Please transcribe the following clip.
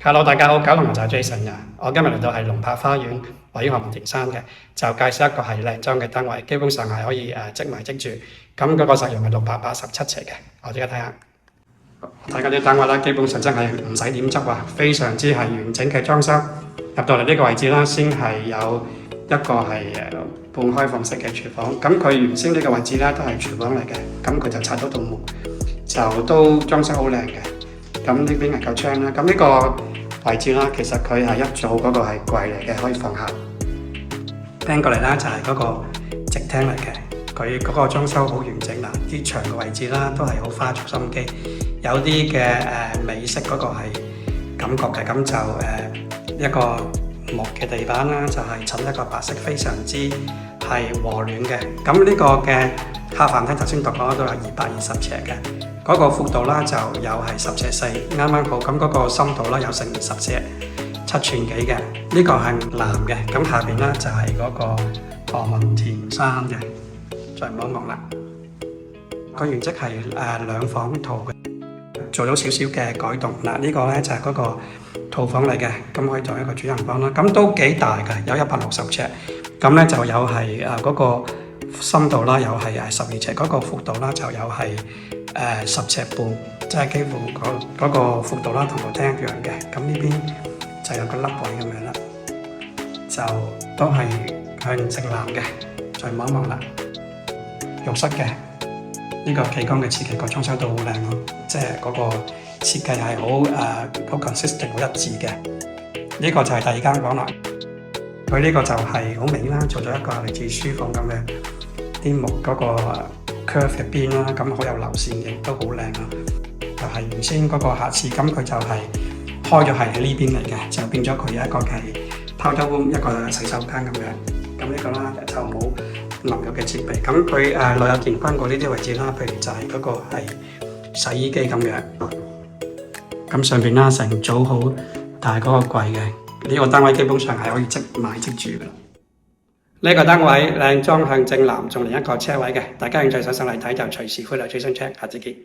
Hello，大家好，九龍就係 Jason 啊！我今日嚟到係龍柏花園位於何文田山嘅，就介紹一個係靚裝嘅單位，基本上係可以即買即住。咁嗰個實用係687尺嘅，我即刻睇下。睇嗰啲單位啦，基本上真係唔使點執啊，非常之係完整嘅裝修。入到嚟呢個位置啦，先係有一個係半開放式嘅廚房。咁佢原先呢個位置咧都係廚房嚟嘅，咁佢就拆咗道門，就都裝修好靚嘅。咁呢邊係夠窗啦，咁呢個位置啦，其實佢係一組嗰個係櫃嚟嘅，可以放下。聽過嚟啦，就係嗰個直廳嚟嘅，佢嗰個裝修好完整啦，啲牆嘅位置啦都係好花足心機，有啲嘅美式嗰個係感覺嘅，咁就一個木嘅地板啦，就係襯一個白色，非常之係和暖嘅。咁呢個嘅客飯廳頭先讀過都有220尺嘅。嗰個闊度啦就有係10尺4，啱啱好。咁嗰個深度啦有成20尺，7寸幾嘅。呢個係藍嘅，咁下邊啦就係嗰個何文田山嘅，再望一望啦。個原則係兩房套嘅，做咗少少嘅改動。嗱，呢個咧就係嗰個套房嚟嘅，咁可以做一個主人房啦。咁都幾大嘅，有160尺。咁咧就有係嗰個深度啦，有係12尺，嗰個闊度啦就有係10尺半，即係幾乎嗰個闊度啦，同個廳一樣嘅。咁呢邊就有個凹位咁樣啦，就都係向正南嘅。再望一望啦，浴室嘅呢個企缸嘅設計，個裝修都好靚咯，即係嗰個設計係好consistent 好一致嘅。呢個就係第二間房啦，佢呢個就係好明啦，做咗一個類似書房咁嘅啲木嗰個curve 嘅邊啦，咁好有流線嘅，都好靚啊！就係原先嗰個下次，咁佢就係開咗係喺呢邊嚟嘅，就變咗佢有一個係powder room，一個洗手間咁樣。咁呢個啦就冇淋浴嘅設備。咁佢內有見翻過呢啲位置啦，譬如就係嗰個係洗衣機咁樣。咁上邊啦成組好大嗰個櫃嘅，呢個單位基本上係可以即買即住嘅。呢個單位靚裝向正南，仲連一個車位嘅，大家興趣想上嚟睇就隨時歡迎追蹤 check，下次見。